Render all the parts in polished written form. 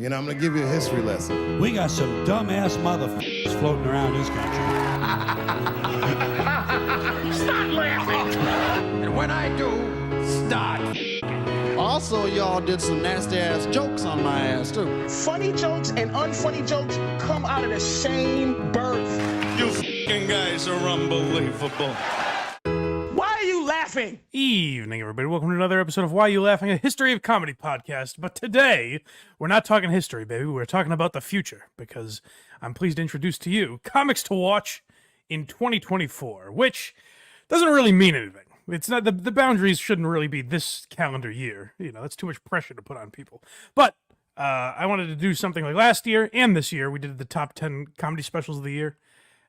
You know, I'm gonna give you a history lesson. We got some dumbass motherfuckers floating around this country. Start laughing! And when I do, start. Also, y'all did some nasty-ass jokes on my ass, too. Funny jokes and unfunny jokes come out of the same birth. You f***ing guys are unbelievable. Why are you laughing? Evening, everybody. Welcome to another episode of Why You Laughing, a history of comedy podcast. But today, we're not talking history, baby. We're talking about the future, because I'm pleased to introduce to you comics to watch in 2024, which doesn't really mean anything. It's not the boundaries shouldn't really be this calendar year. You know, that's too much pressure to put on people. But I wanted to do something like last year and this year. We did the top 10 comedy specials of the year.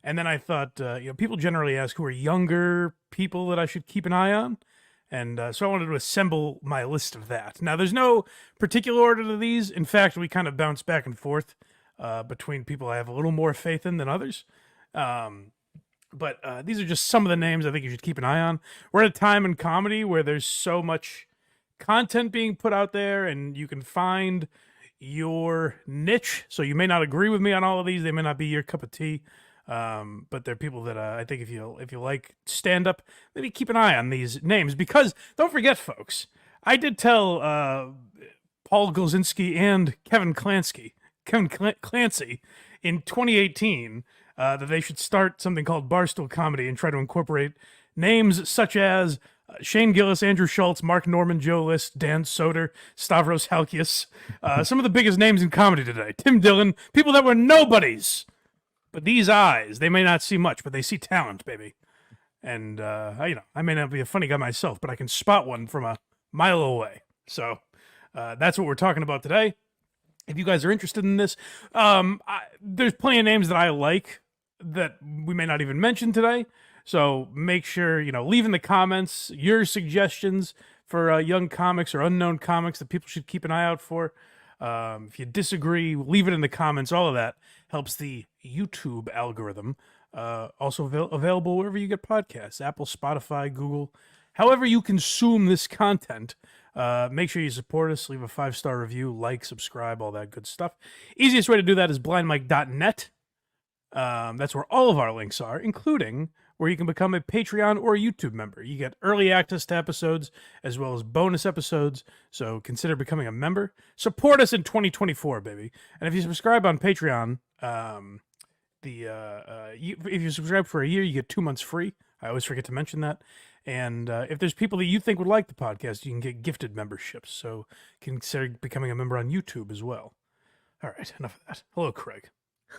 And then I thought, people generally ask who are younger people that I should keep an eye on. And so I wanted to assemble my list of that. Now, there's no particular order to these. In fact, we kind of bounce back and forth between people I have a little more faith in than others. But these are just some of the names I think you should keep an eye on. We're at a time in comedy where there's so much content being put out there, and you can find your niche. So you may not agree with me on all of these. They may not be your cup of tea. But they're people that I think if you like stand-up, maybe keep an eye on these names. Because don't forget, folks, I did tell Paul Golzinski and Kevin Clancy in 2018 that they should start something called Barstool Comedy and try to incorporate names such as Shane Gillis, Andrew Schultz, Mark Norman, Joe List, Dan Soder, Stavros Halkias, some of the biggest names in comedy today. Tim Dillon, people that were nobodies. But these eyes, they may not see much, but they see talent, baby. And, I may not be a funny guy myself, but I can spot one from a mile away. So that's what we're talking about today. If you guys are interested in this, there's plenty of names that I like that we may not even mention today. So make sure, leave in the comments your suggestions for young comics or unknown comics that people should keep an eye out for. If you disagree, leave it in the comments. All of that helps the YouTube algorithm. Also available wherever you get podcasts, Apple, Spotify, Google. However you consume this content, make sure you support us. Leave a 5-star review, like, subscribe, all that good stuff. Easiest way to do that is blindmike.net. That's where all of our links are, including where you can become a Patreon or a YouTube member. You get early access to episodes as well as bonus episodes, so consider becoming a member. Support us in 2024, baby. And if you subscribe on Patreon, if you subscribe for a year, you get 2 months free. I always forget to mention that. And if there's people that you think would like the podcast, you can get gifted memberships, so consider becoming a member on YouTube as well. All right, enough of that. Hello, Craig.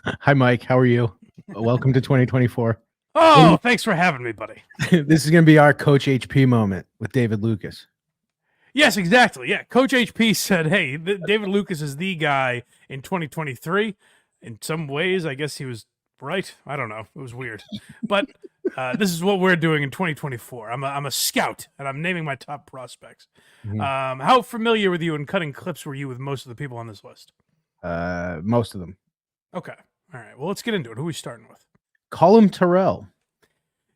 Hi, Mike. How are you? Welcome to 2024. Oh, thanks for having me, buddy. This is going to be our Coach HP moment with David Lucas. Yes, exactly. Yeah, Coach HP said, hey, David Lucas is the guy in 2023. In some ways, I guess he was right. I don't know. It was weird. But this is what we're doing in 2024. I'm a scout, and I'm naming my top prospects. Mm-hmm. How familiar with you and cutting clips were you with most of the people on this list? Most of them. Okay. All right. Well, let's get into it. Who are we starting with? Colum Turle.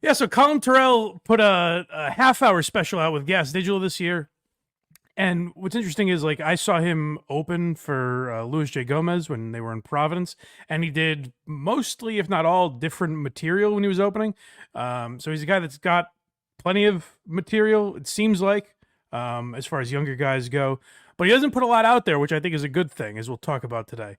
Yeah, so Colum Turle put a half-hour special out with Gas Digital this year. And what's interesting is, I saw him open for Luis J. Gomez when they were in Providence, and he did mostly, if not all, different material when he was opening. So he's a guy that's got plenty of material, it seems like, as far as younger guys go. But he doesn't put a lot out there, which I think is a good thing, as we'll talk about today.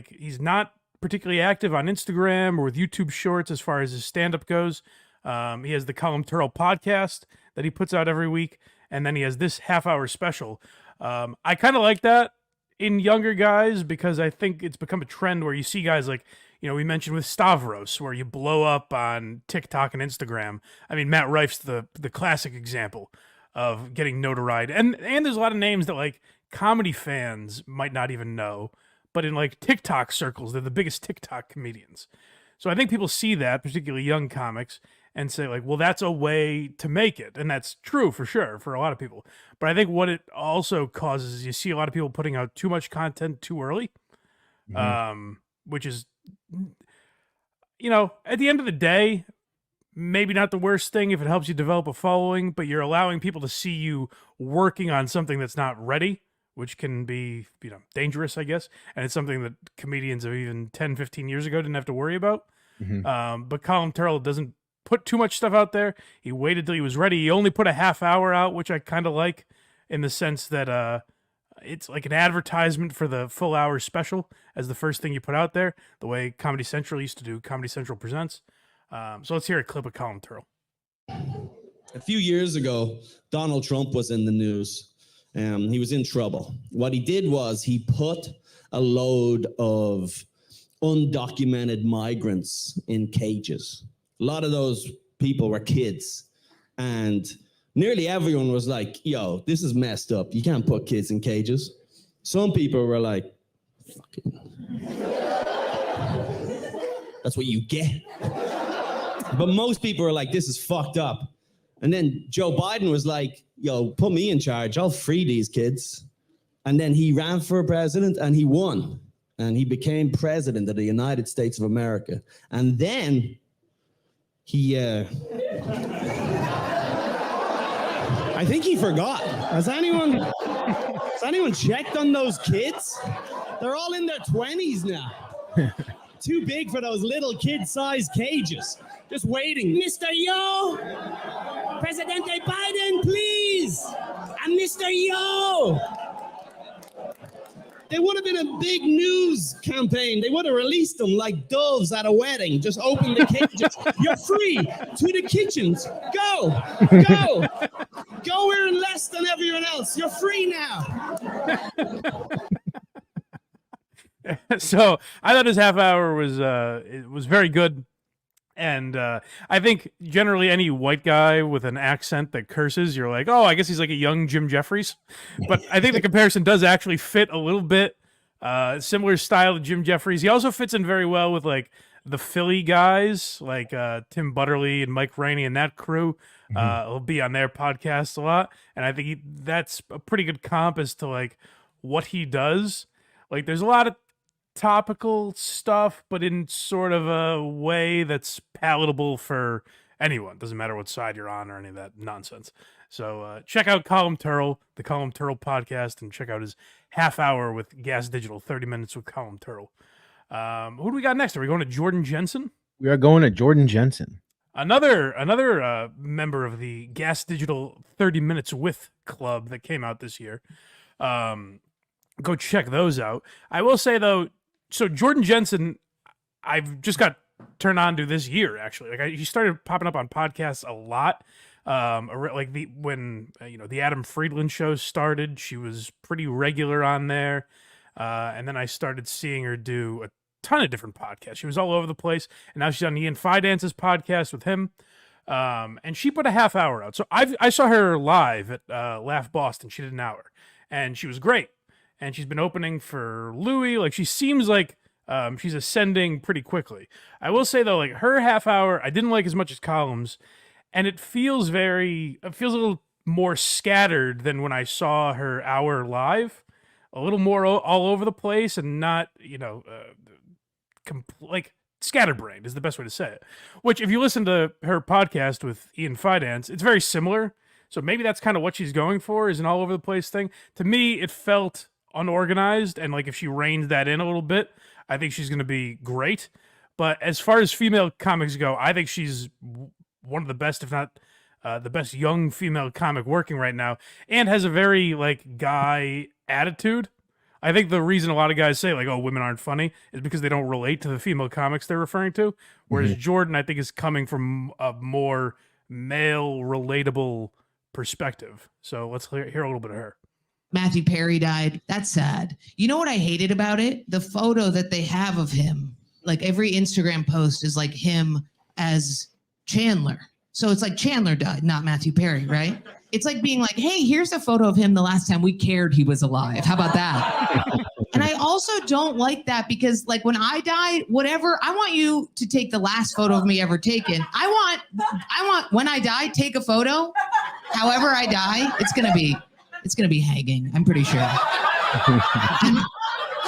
He's not particularly active on Instagram or with YouTube Shorts as far as his stand-up goes. He has the Colum Turle podcast that he puts out every week, and then he has this half-hour special. I kind of like that in younger guys because I think it's become a trend where you see guys like, we mentioned with Stavros, where you blow up on TikTok and Instagram. I mean, Matt Rife's the classic example of getting notoriety. And there's a lot of names that, comedy fans might not even know, but in TikTok circles, they're the biggest TikTok comedians. So I think people see that, particularly young comics, and say well, that's a way to make it. And that's true for sure for a lot of people. But I think what it also causes is you see a lot of people putting out too much content too early, which is, at the end of the day, maybe not the worst thing if it helps you develop a following, but you're allowing people to see you working on something that's not ready, which can be, dangerous, I guess. And it's something that comedians of even 10, 15 years ago didn't have to worry about. But Colum Turle doesn't put too much stuff out there. He waited till he was ready. He only put a half hour out, which I kind of like in the sense that it's like an advertisement for the full hour special as the first thing you put out there, the way Comedy Central used to do Comedy Central Presents. So let's hear a clip of Colum Turle. A few years ago, Donald Trump was in the news. He was in trouble. What he did was he put a load of undocumented migrants in cages. A lot of those people were kids. And nearly everyone was like, yo, this is messed up. You can't put kids in cages. Some people were like, fucking, that's what you get. But most people were like, this is fucked up. And then Joe Biden was like, yo, put me in charge. I'll free these kids. And then he ran for president and he won. And he became president of the United States of America. And then he, I think he forgot. Has anyone checked on those kids? They're all in their 20s now. Too big for those little kid-sized cages. Just waiting. Mr. Yo! Presidente Biden, please! I'm Mr. Yo! They would have been a big news campaign. They would have released them like doves at a wedding. Just open the cages. You're free to the kitchens. Go! Go! Go here in less than everyone else. You're free now. So I thought his half hour was very good. And I think generally any white guy with an accent that curses, you're like, oh, I guess he's like a young Jim Jeffries. But I think the comparison does actually fit a little bit. Similar style to Jim Jeffries. He also fits in very well with like the Philly guys, like Tim Butterly and Mike Rainey and that crew. He'll be on their podcast a lot. And I think that's a pretty good comp as to like what he does. Like there's a lot of topical stuff, but in sort of a way that's palatable for anyone. Doesn't matter what side you're on or any of that nonsense. So check out Colum Turle, the Colum Turle podcast, and check out his half hour with Gas Digital, 30 minutes with Colum Turle. Who do we got next? Are we going to Jordan Jensen? We are going to Jordan Jensen. Another member of the Gas Digital 30 Minutes With Club that came out this year. Go check those out. I will say, though, so Jordan Jensen, I've just got turned on to this year, actually. Like he started popping up on podcasts a lot. Like when the Adam Friedland show started, she was pretty regular on there. And then I started seeing her do a ton of different podcasts. She was all over the place. And now she's on Ian Fidance's podcast with him. And she put a half hour out. So I saw her live at Laugh Boston. She did an hour. And she was great. And she's been opening for Louis. Like she seems like she's ascending pretty quickly. I will say though, like her half hour, I didn't like as much as Colum's, and it feels a little more scattered than when I saw her hour live. A little more all over the place, and not like scatterbrained is the best way to say it. Which, if you listen to her podcast with Ian Fidance, it's very similar. So maybe that's kind of what she's going for, is an all over the place thing. To me, it felt unorganized, and like if she reins that in a little bit, I think she's going to be great. But as far as female comics go, I think she's one of the best, if not the best young female comic working right now, and has a very like guy attitude. I think the reason a lot of guys say like, oh, women aren't funny is because they don't relate to the female comics they're referring to. Whereas Jordan, I think, is coming from a more male relatable perspective. So let's hear a little bit of her. Matthew Perry died. That's sad. You know what I hated about it? The photo that they have of him. Like every Instagram post is like him as Chandler. So it's like Chandler died, not Matthew Perry, right? It's like being like, hey, here's a photo of him the last time we cared he was alive. How about that? And I also don't like that because like when I die, whatever, I want you to take the last photo of me ever taken. I want when I die, take a photo. However I die, it's gonna be hanging, I'm pretty sure.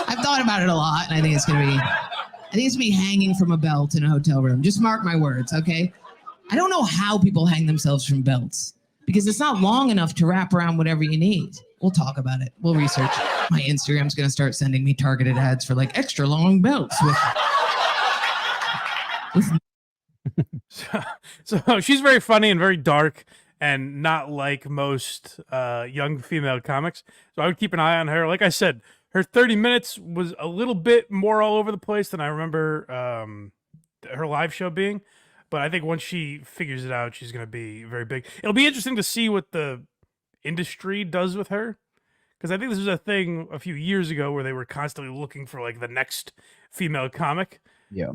I've thought about it a lot, and I think it's gonna be hanging from a belt in a hotel room. Just mark my words, okay? I don't know how people hang themselves from belts. because it's not long enough to wrap around whatever you need. We'll talk about it. We'll research. My Instagram's going to start sending me targeted ads for like extra long belts with So she's very funny and very dark and not like most young female comics. So I would keep an eye on her. Like I said, her 30 minutes was a little bit more all over the place than I remember her live show being. But I think once she figures it out, she's going to be very big. It'll be interesting to see what the industry does with her. Because I think this was a thing a few years ago where they were constantly looking for like the next female comic. Yeah.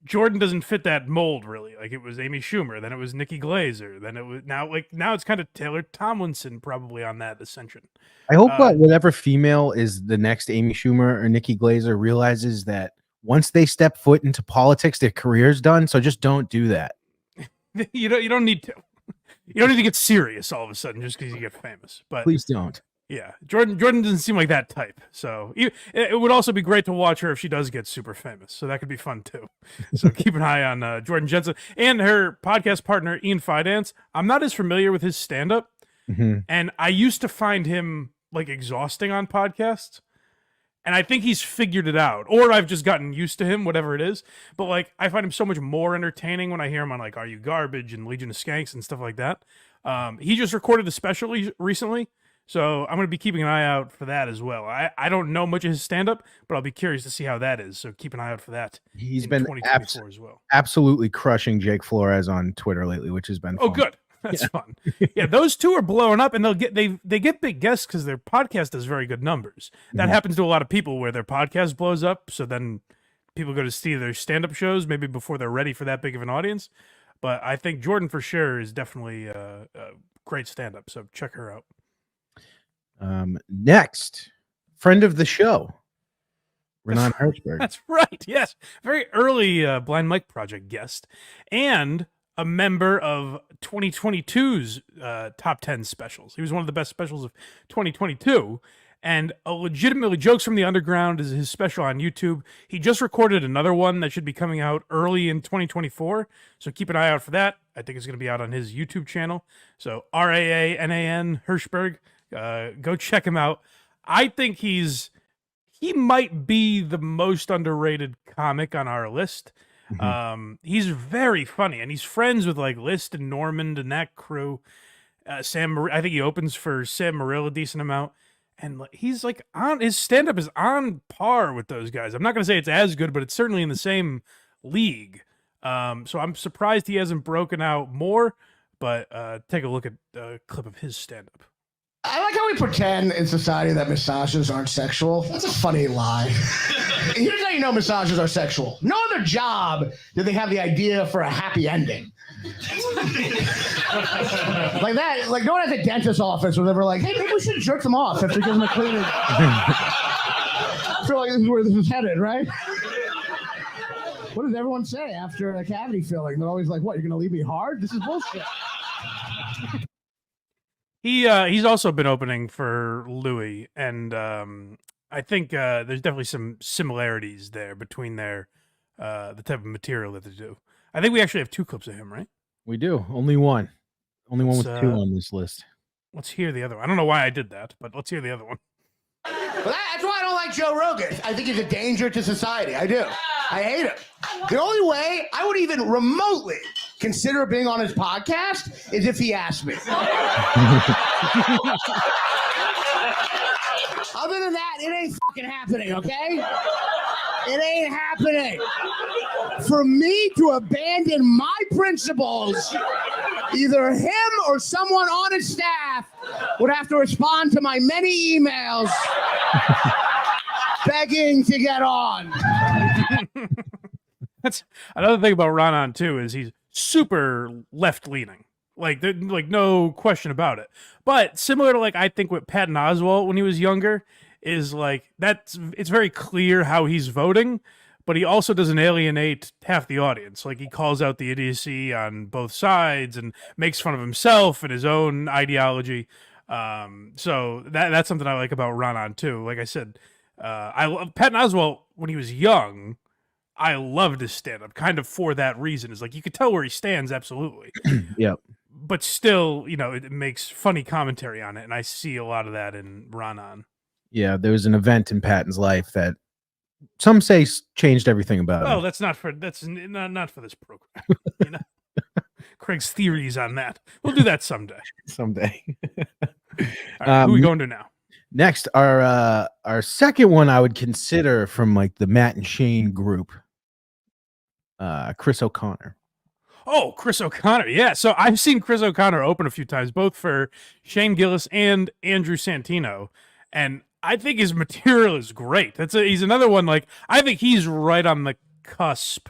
Jordan doesn't fit that mold really. Like it was Amy Schumer, then it was Nikki Glaser, then it was now it's kind of Taylor Tomlinson probably on that ascension. I hope that whatever female is the next Amy Schumer or Nikki Glaser realizes that once they step foot into politics, their career's done. So just don't do that. You don't need to. You don't need to get serious all of a sudden just because you get famous. But please don't. Yeah, Jordan doesn't seem like that type. So it would also be great to watch her if she does get super famous. So that could be fun too. So keep an eye on Jordan Jensen and her podcast partner Ian Fidance. I'm not as familiar with his stand-up, and I used to find him like exhausting on podcasts. And I think he's figured it out, or I've just gotten used to him, whatever it is. But like, I find him so much more entertaining when I hear him on like Are You Garbage and Legion of Skanks and stuff like that. He just recorded a special recently. So I'm going to be keeping an eye out for that as well. I don't know much of his stand-up, but I'll be curious to see how that is. So keep an eye out for that. He's been 2024 as well. Absolutely crushing Jake Flores on Twitter lately, which has been fun. Oh, good. That's fun. Yeah, those two are blowing up, and they get big guests because their podcast does very good numbers. That happens to a lot of people where their podcast blows up, so then people go to see their stand-up shows maybe before they're ready for that big of an audience. But I think Jordan for sure is definitely a great stand-up, so check her out. Next, friend of the show, Renan Hertzberg. That's right. Yes, very early Blind Mike Project guest, and a member of 2022's top 10 specials. He was one of the best specials of 2022, and a legitimately Jokes from the Underground is his special on YouTube. He just recorded another one that should be coming out early in 2024, so keep an eye out for that. I think it's going to be out on his YouTube channel. So Raanan Hirschberg. Go check him out. I think he might be the most underrated comic on our list. He's very funny, and he's friends with like List and Normand and that crew. I think he opens for Sam Morril a decent amount, and he's like his stand-up is on par with those guys. I'm not going to say it's as good, but it's certainly in the same league. So I'm surprised he hasn't broken out more, but take a look at a clip of his stand-up. I like how we pretend in society that massages aren't sexual. That's a funny lie. Here's how you know massages are sexual. No other job do they have the idea for a happy ending. Like that, like no one at the dentist's office was ever like, hey, maybe we should jerk them off after giving them a cleaning. I feel like this is where this is headed, right? What does everyone say after a cavity filling? They're always like, what, you're going to leave me hard? This is bullshit. He's also been opening for Louis, and I think there's definitely some similarities there between the type of material that they do. I think we actually have 2 clips of him, right? We do. Only one with 2 on this list. Let's hear the other one. I don't know why I did that, but let's hear the other one. Well, that's why I don't like Joe Rogan. I think he's a danger to society. I do. I hate him. The only way I would even remotely consider being on his podcast is if he asked me. Other than that, it ain't fucking happening, okay? It ain't happening. For me to abandon my principles, either him or someone on his staff would have to respond to my many emails begging to get on. That's another thing about Ronan too, is he's super left-leaning. Like no question about it. But similar to like I think with Patton Oswalt when he was younger, is like it's very clear how he's voting, but he also doesn't alienate half the audience. Like he calls out the idiocy on both sides and makes fun of himself and his own ideology. So that's something I like about Ronan too. Like I said, I love Patton Oswalt when he was young. I loved his stand-up kind of for that reason. Is like you could tell where he stands absolutely. Yep. but still, it makes funny commentary on it, and I see a lot of that in Ronan. Yeah, there was an event in Patton's life that some say changed everything about Oh, him. that's not for this program. Craig's theories on that. We'll do that someday. Someday. All right, who are we going to now? Next, our second one I would consider from like the Matt and Shane group, Chris OConnor. Oh, Chris OConnor. Yeah. So I've seen Chris OConnor open a few times, both for Shane Gillis and Andrew Santino. And I think his material is great. He's another one. Like, I think he's right on the cusp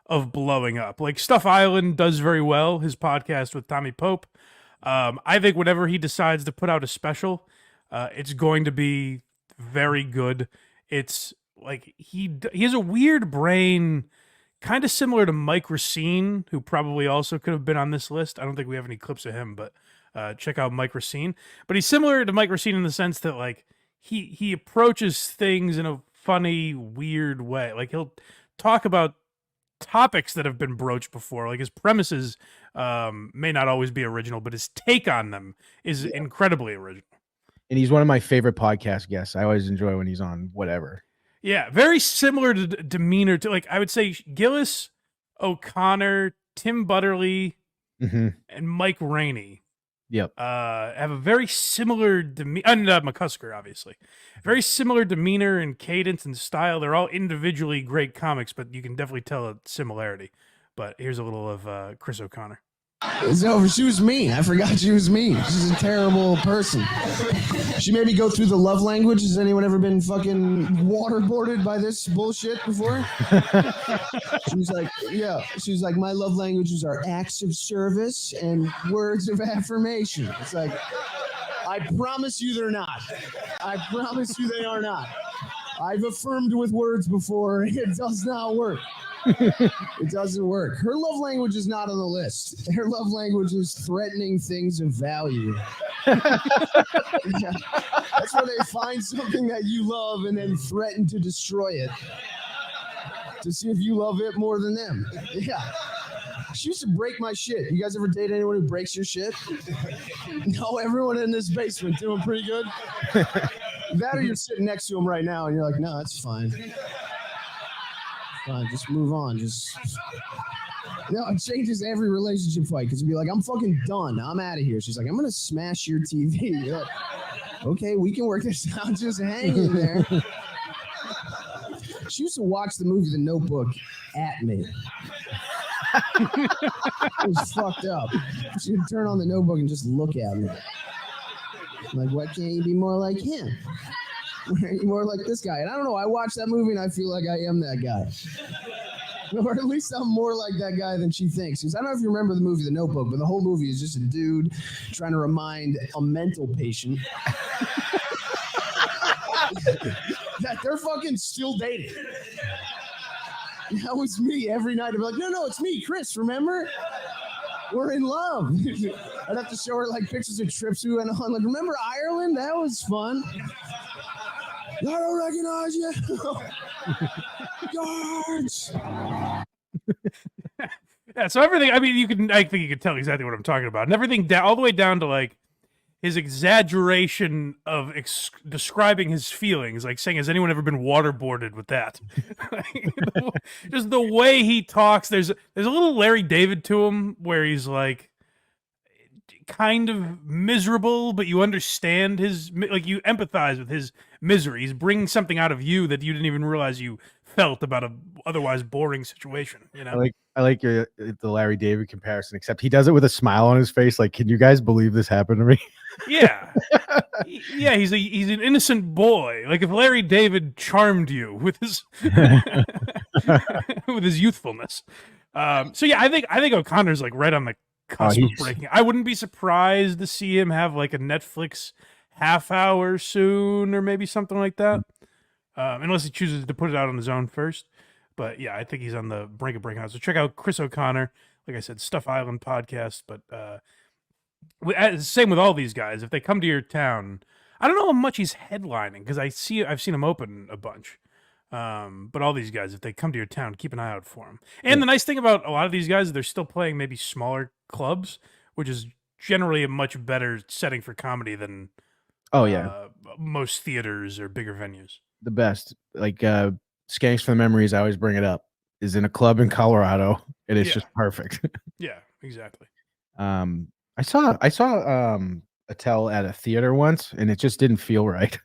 of blowing up. Like, Stuff Island does very well, his podcast with Tommy Pope. I think whenever he decides to put out a special, it's going to be very good. It's like he has a weird brain, kind of similar to Mike Racine, who probably also could have been on this list. I don't think we have any clips of him, but check out Mike Racine. But he's similar to Mike Racine in the sense that like he approaches things in a funny, weird way. Like he'll talk about topics that have been broached before. Like his premises may not always be original, but his take on them is incredibly original. And he's one of my favorite podcast guests. I always enjoy when he's on whatever. Yeah, very similar to demeanor to, like, I would say Gillis, O'Connor, Tim Butterly, and Mike Rainey. Yep. Have a very similar demeanor, and McCusker, obviously. Very similar demeanor and cadence and style. They're all individually great comics, but you can definitely tell a similarity. But here's a little of Chris OConnor. No, she was mean. I forgot she was mean. She's a terrible person. She made me go through the love language. Has anyone ever been fucking waterboarded by this bullshit before? She was like, my love languages are acts of service and words of affirmation. It's like, I promise you they're not. I promise you they are not. I've affirmed with words before. It does not work. It doesn't work. Her love language is not on the list. Her love language is threatening things of value. Yeah. That's where they find something that you love and then threaten to destroy it to see if you love it more than them. Yeah. She used to break my shit. You guys ever date anyone who breaks your shit? No, everyone in this basement doing pretty good. That or you're sitting next to him right now and you're like, no, it's fine. Fine, just move on. It changes every relationship fight because you'd be like, I'm fucking done. I'm out of here. She's like, I'm going to smash your TV. You're like, okay, we can work this out. Just hang in there. She used to watch the movie The Notebook at me. It was fucked up. She would turn on The Notebook and just look at me. I'm like, why can't you be more like him? More like this guy. And I don't know, I watched that movie and I feel like I am that guy. Or at least I'm more like that guy than she thinks. Because I don't know if you remember the movie The Notebook, but the whole movie is just a dude trying to remind a mental patient that they're fucking still dating. That was me every night. I'd be like, no, it's me, Chris, remember? We're in love. I'd have to show her like pictures of trips we went on. Like, remember Ireland? That was fun. I don't recognize you. Guards. Yeah, so everything, I mean, I think you can tell exactly what I'm talking about. And everything down, all the way down to like his exaggeration of describing his feelings, like saying, has anyone ever been waterboarded with that? Just the way he talks, there's a little Larry David to him where he's like kind of miserable, but you understand his, like you empathize with his misery. He's bringing something out of you that you didn't even realize you felt about a otherwise boring situation. You know, I like the Larry David comparison, except he does it with a smile on his face. Like, can you guys believe this happened to me? Yeah, yeah. He's an innocent boy. Like if Larry David charmed you with his with his youthfulness. So yeah, I think O'Connor's like right on the cusp of breaking. I wouldn't be surprised to see him have like a Netflix half hour soon, or maybe something like that. Unless he chooses to put it out on his own first. But yeah, I think he's on the brink of breaking out. So check out Chris OConnor. Like I said, Stuff Island podcast. But same with all these guys. If they come to your town, I don't know how much he's headlining because I've seen him open a bunch. But all these guys, if they come to your town, keep an eye out for them. And the nice thing about a lot of these guys, they're still playing maybe smaller clubs, which is generally a much better setting for comedy than most theaters or bigger venues. The best, like Skanks for the Memories, I always bring it up, is in a club in Colorado, and it's just perfect. Yeah, exactly. I saw Attell at a theater once, and it just didn't feel right.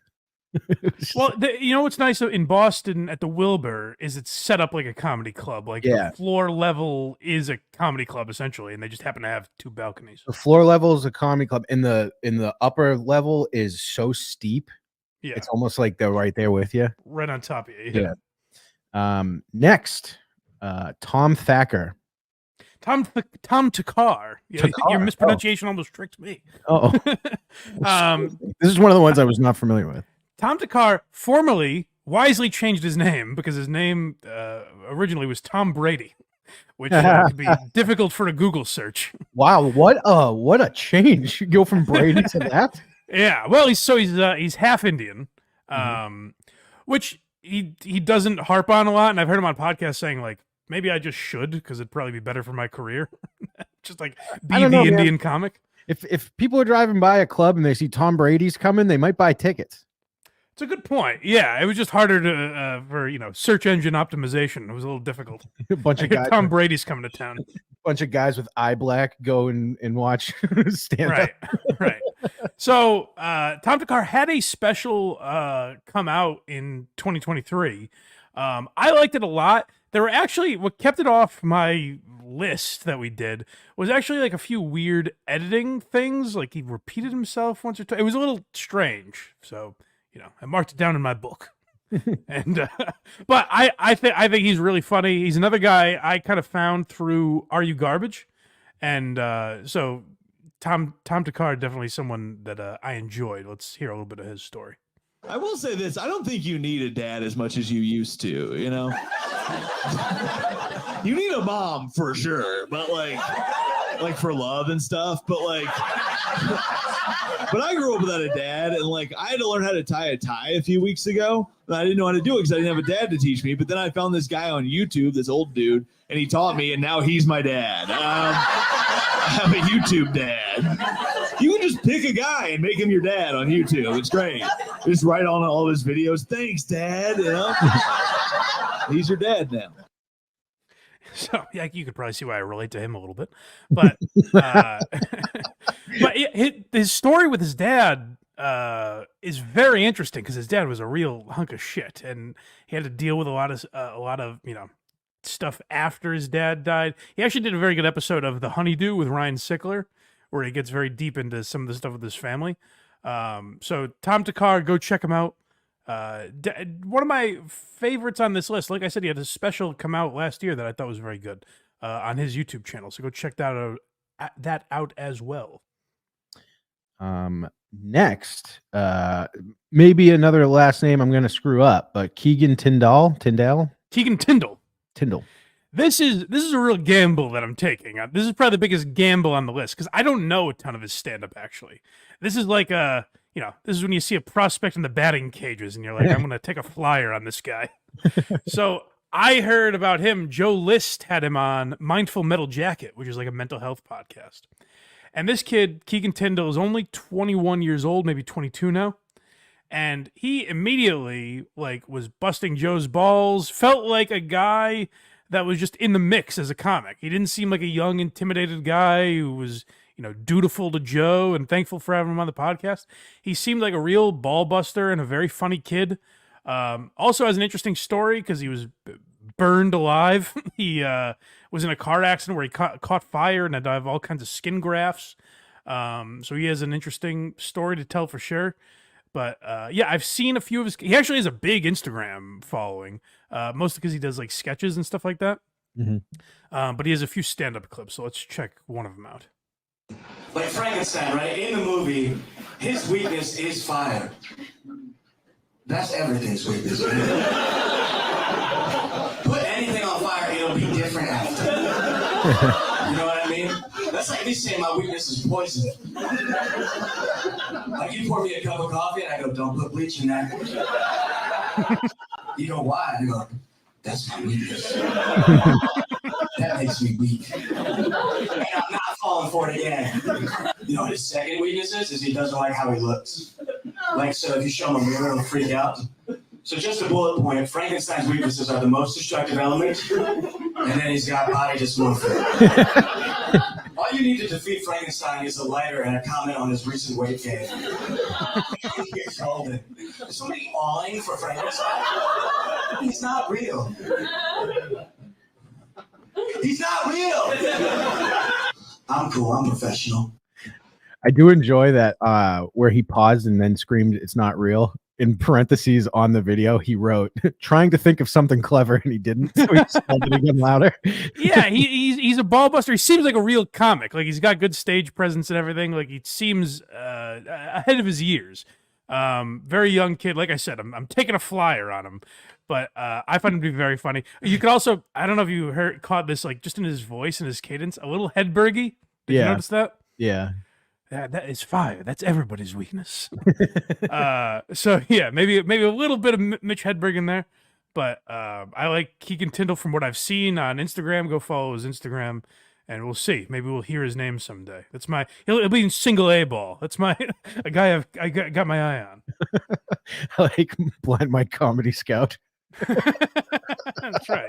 Well, you know what's nice in Boston at the Wilbur is it's set up like a comedy club. Like the floor level is a comedy club essentially, and they just happen to have 2 balconies. The floor level is a comedy club, and the upper level is so steep. Yeah, it's almost like they're right there with you, right on top of you. Yeah. Next, Tom Thacker. Tom Takar. Yeah, your mispronunciation almost tricked me. Oh, this is one of the ones I was not familiar with. Tom Takar formerly wisely changed his name because his name originally was Tom Brady, which could be difficult for a Google search. Wow, what a change! You go from Brady to that. Yeah, well, he's half Indian, which he doesn't harp on a lot, and I've heard him on podcasts saying like, maybe I just should because it'd probably be better for my career. Just like be the Indian comic. If people are driving by a club and they see Tom Brady's coming, they might buy tickets. It's a good point. Yeah, it was just harder to for search engine optimization. It was a little difficult. A bunch of guys. Tom Brady's coming to town. A bunch of guys with eye black go and watch stand up. Right. So Tom Takar had a special come out in 2023. I liked it a lot. There were actually, what kept it off my list that we did was actually like a few weird editing things. Like he repeated himself once or twice. It was a little strange. So, I marked it down in my book. And but I think he's really funny. He's another guy I kind of found through Are You Garbage? And so Tom Takar, definitely someone that I enjoyed. Let's hear a little bit of his story. I will say this. I don't think you need a dad as much as you used to, You need a mom for sure, but like for love and stuff. But but I grew up without a dad, and I had to learn how to tie a tie a few weeks ago. And I didn't know how to do it because I didn't have a dad to teach me. But then I found this guy on YouTube, this old dude, and he taught me, and now he's my dad. I'm a YouTube dad. You can just pick a guy and make him your dad on YouTube. It's great. Just write on all of his videos. Thanks, Dad. He's your dad now. So yeah, you could probably see why I relate to him a little bit, but his story with his dad is very interesting because his dad was a real hunk of shit, and he had to deal with a lot of stuff after his dad died. He actually did a very good episode of The Honeydew with Ryan Sickler, where he gets very deep into some of the stuff with his family. So Tom Takar, go check him out. One of my favorites on this list, like I said, he had a special come out last year that I thought was very good on his YouTube channel. So go check that out as well. Next, maybe another last name I'm going to screw up, but Keegan Tindle. Keegan Tindle. This is a real gamble that I'm taking. This is probably the biggest gamble on the list because I don't know a ton of his stand-up, actually. This is like this is when you see a prospect in the batting cages and you're like, I'm going to take a flyer on this guy. So I heard about him. Joe List had him on Mindful Metal Jacket, which is like a mental health podcast. And this kid, Keegan Tindle, is only 21 years old, maybe 22 now. And he immediately was busting Joe's balls, felt like a guy that was just in the mix as a comic. He didn't seem like a young, intimidated guy who was, dutiful to Joe and thankful for having him on the podcast. He seemed like a real ball buster and a very funny kid. Also has an interesting story because he was burned alive. He was in a car accident where he caught fire and had to have all kinds of skin grafts. So he has an interesting story to tell for sure. But I've seen a few of his. He actually has a big Instagram following, mostly because he does sketches and stuff like that. Mm-hmm. But he has a few stand-up clips, so let's check one of them out. Like Frankenstein, right? In the movie, his weakness is fire. That's everything's weakness. Put anything on fire, it'll be different after. You know what I mean? That's like me saying my weakness is poison. Like you pour me a cup of coffee and I go, don't put bleach in that. You go, why? I go, that's my weakness. That makes me weak. And I'm not falling for it again. You know what his second weakness is he doesn't like how he looks. Like, so if you show him a mirror, he'll freak out. So just a bullet point, Frankenstein's weaknesses are the most destructive element, and then he's got body dysmorphia. All you need to defeat Frankenstein is a lighter and a comment on his recent weight gain. Is somebody awing for Frankenstein? He's not real. He's not real! I'm cool, I'm professional. I do enjoy that where he paused and then screamed, "It's not real." In parentheses on the video, he wrote, "Trying to think of something clever," and he didn't. So he spelled it again louder. Yeah, he's a ball buster. He seems like a real comic. Like, he's got good stage presence and everything. Like, he seems ahead of his years. Very young kid. Like I said, I'm taking a flyer on him. But I find him to be very funny. You could also, I don't know if you caught this, like, just in his voice and his cadence, a little Hedbergy. Did you notice that? Yeah. That is fire. That's everybody's weakness. So yeah, maybe a little bit of Mitch Hedberg in there, but I like Keegan Tindle from what I've seen on Instagram. Go follow his Instagram, and we'll see. Maybe we'll hear his name someday. That's he'll be in single A ball. That's a guy I got my eye on. I like Blind Mike Comedy Scout. That's right.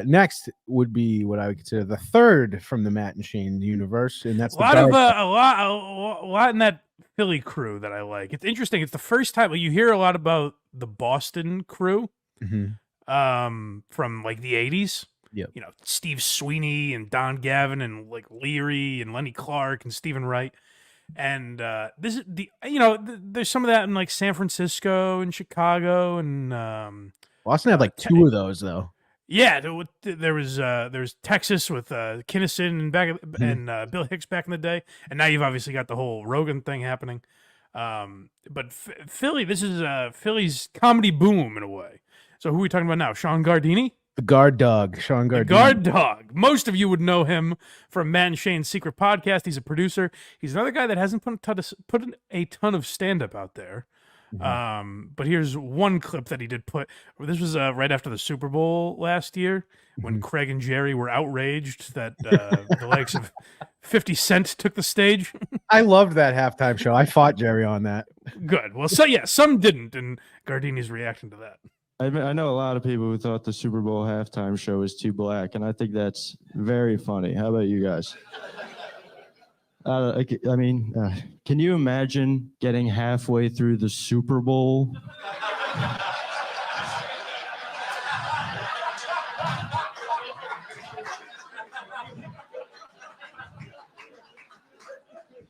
Next would be what I would consider the third from the Matt and Shane universe, and that's a lot in that Philly crew that I like. It's interesting. It's the first time you hear a lot about the Boston crew, from like the '80s. Yeah, you know, Steve Sweeney and Don Gavin and like Leary and Lenny Clark and Stephen Wright. And this is there's some of that in like San Francisco and Chicago and Boston had like two of those though. Yeah, there was Texas with Kinnison and Bill Hicks back in the day, and now you've obviously got the whole Rogan thing happening. But Philly, this is Philly's comedy boom in a way. So who are we talking about now? Sean Gardini? The guard dog, Sean Gardini. The guard dog. Most of you would know him from Matt and Shane's Secret Podcast. He's a producer. He's another guy that hasn't put a ton of stand-up out there. But here's one clip that he did put. This was right after the Super Bowl last year when Craig and Jerry were outraged that the likes of 50 Cent took the stage. I loved that halftime show. I fought Jerry on that. Good. Well, so yeah, some didn't, and Gardini's reacting to that. I know a lot of people who thought the Super Bowl halftime show was too black, and I think that's very funny. How about you guys? I mean, can you imagine getting halfway through the Super Bowl?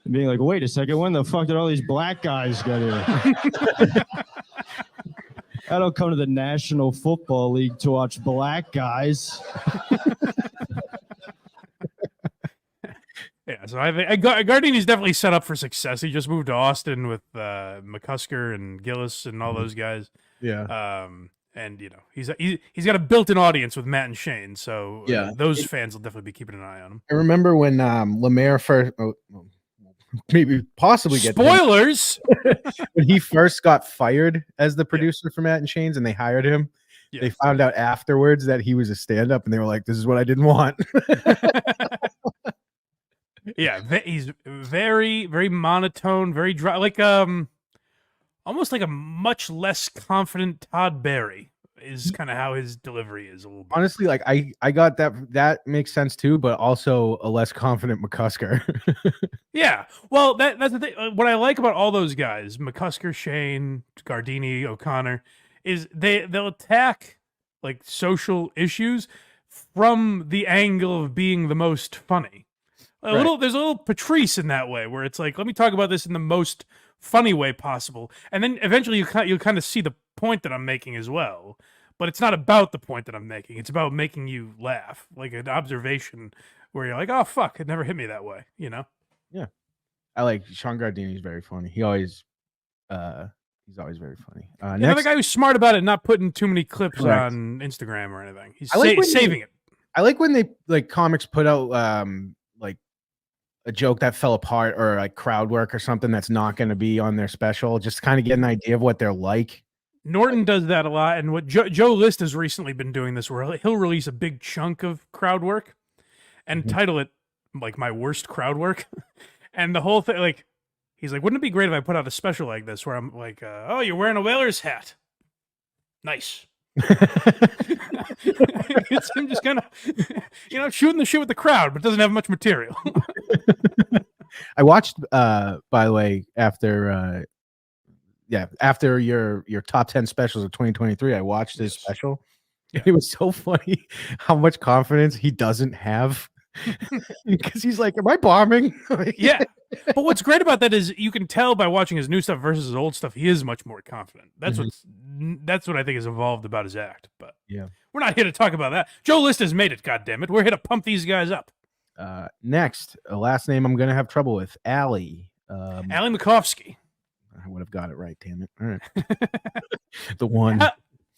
And being like, wait a second, when the fuck did all these black guys get here? I don't come to the National Football League to watch black guys. Yeah, so I think Gardini's definitely set up for success. He just moved to Austin with McCusker and Gillis and all those guys. Yeah. And you know he's got a built-in audience with Matt and Shane, so yeah, those fans will definitely be keeping an eye on him. I remember when Lemaire first. Possibly get spoilers when he first got fired as the producer for Matt and Shane's, and they hired him. Yes. They found out afterwards that he was a stand-up, and they were like, "This is what I didn't want." Yeah, he's very, very monotone, very dry, like almost like a much less confident Todd Barry is kind of how his delivery is a little bit. Honestly, like I got that makes sense too, but also a less confident McCusker. Yeah, well, that's the thing. What I like about all those guys, McCusker, Shane, Gardini, O'Connor, is they'll attack like social issues from the angle of being the most funny. There's a little Patrice in that way, where it's like, let me talk about this in the most funny way possible, and then eventually you'll kind of see the point that I'm making as well. But it's not about the point that I'm making. It's about making you laugh, like an observation where you're like, oh, fuck, it never hit me that way, you know? Yeah. I like Sean Gardini. He's very funny. He's always very funny. Another guy who's smart about it, not putting too many clips on Instagram or anything. He's saving it. I like when they like comics put out like a joke that fell apart or like crowd work or something that's not going to be on their special, just kind of get an idea of what they're like. Norton does that a lot, and what Joe List has recently been doing this, where he'll release a big chunk of crowd work, and title it like my worst crowd work. And the whole thing, like, he's like, wouldn't it be great if I put out a special like this where I'm like, oh, you're wearing a Whalers hat. Nice. It's him just kind of, shooting the shit with the crowd, but doesn't have much material. I watched, by the way, after your top 10 specials of 2023, I watched his special. Yeah. It was so funny how much confidence he doesn't have. Because he's like, am I bombing? Yeah. But what's great about that is you can tell by watching his new stuff versus his old stuff, he is much more confident. That's what I think has evolved about his act. But yeah, we're not here to talk about that. Joe List has made it, goddammit. We're here to pump these guys up. Next, a last name I'm gonna have trouble with. Allie. Allie Macovski. I would have got it right, damn it. All right. The one.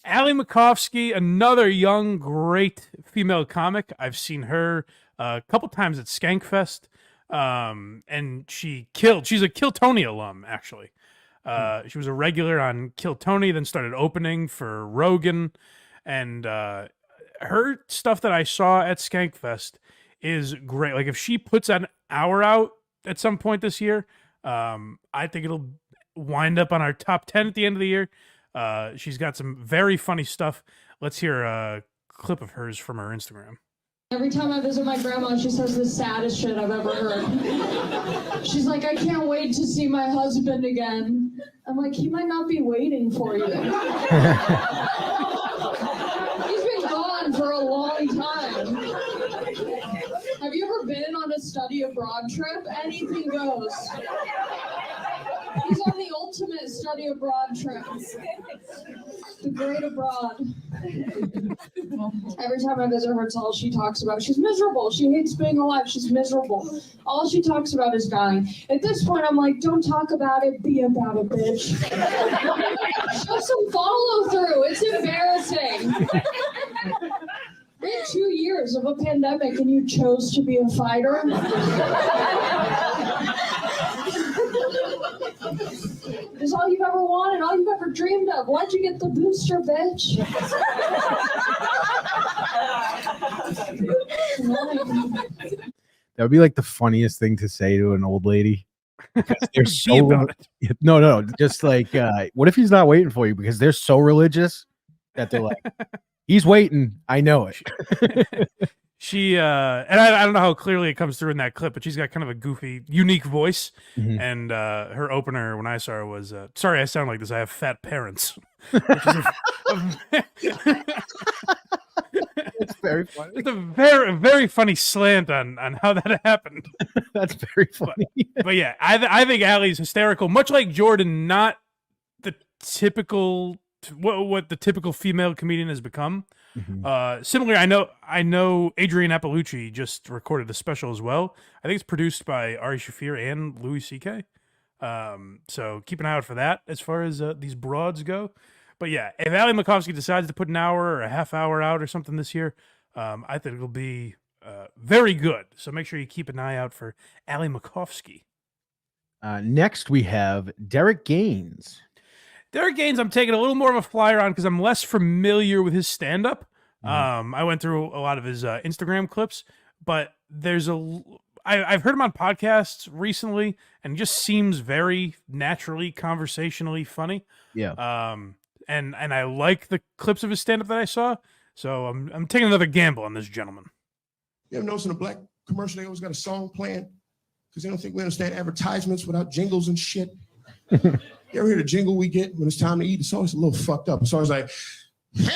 Allie Macovski, another young, great female comic. I've seen her a couple times at Skankfest. And she's a Kill Tony alum, actually. She was a regular on Kill Tony, then started opening for Rogan. And her stuff that I saw at Skankfest is great. Like, if she puts an hour out at some point this year, I think it'll wind up on our top 10 at the end of the year. She's got some very funny stuff. Let's hear a clip of hers from her Instagram. Every time I visit my grandma, she says the saddest shit I've ever heard. She's like, I can't wait to see my husband again. I'm like, he might not be waiting for you. He's been gone for a long time. Have you ever been on a study abroad trip? Anything goes. He's on the ultimate study abroad trip. The great abroad. Every time I visit her, it's all she talks about. She's miserable. She hates being alive. She's miserable. All she talks about is dying. At this point, I'm like, don't talk about it. Be about it, bitch. Show some follow through. It's embarrassing. We had 2 years of a pandemic and you chose to be a fighter. It's all you've ever wanted, all you've ever dreamed of. Why'd you get the booster, bitch? That would be like the funniest thing to say to an old lady. They're so no, just like what if he's not waiting for you because they're so religious that they're like, he's waiting. I know it. She and I don't know how clearly it comes through in that clip, but she's got kind of a goofy, unique voice. And her opener when I saw her was sorry I sound like this, I have fat parents. Which is it's very funny. It's a very, very funny slant on how that happened. That's very funny. But yeah, I think Allie's hysterical, much like Jordan, not the typical what the typical female comedian has become. Similarly, I know Adrienne Appalucci just recorded a special as well. I think it's produced by Ari Shaffir and Louis C.K. So keep an eye out for that as far as these broads go. But yeah, if Allie Macovski decides to put an hour or a half hour out or something this year, I think it'll be very good. So make sure you keep an eye out for Allie Macovski. Next, we have Derek Gaines. Derek Gaines, I'm taking a little more of a flyer on because I'm less familiar with his stand-up. I went through a lot of his Instagram clips, but I've heard him on podcasts recently, and he just seems very naturally, conversationally funny. Yeah. And I like the clips of his stand-up that I saw, so I'm taking another gamble on this gentleman. You ever notice in a black commercial they always got a song playing? Because they don't think we understand advertisements without jingles and shit. You ever hear the jingle we get when it's time to eat? The song's a little fucked up. The song's like,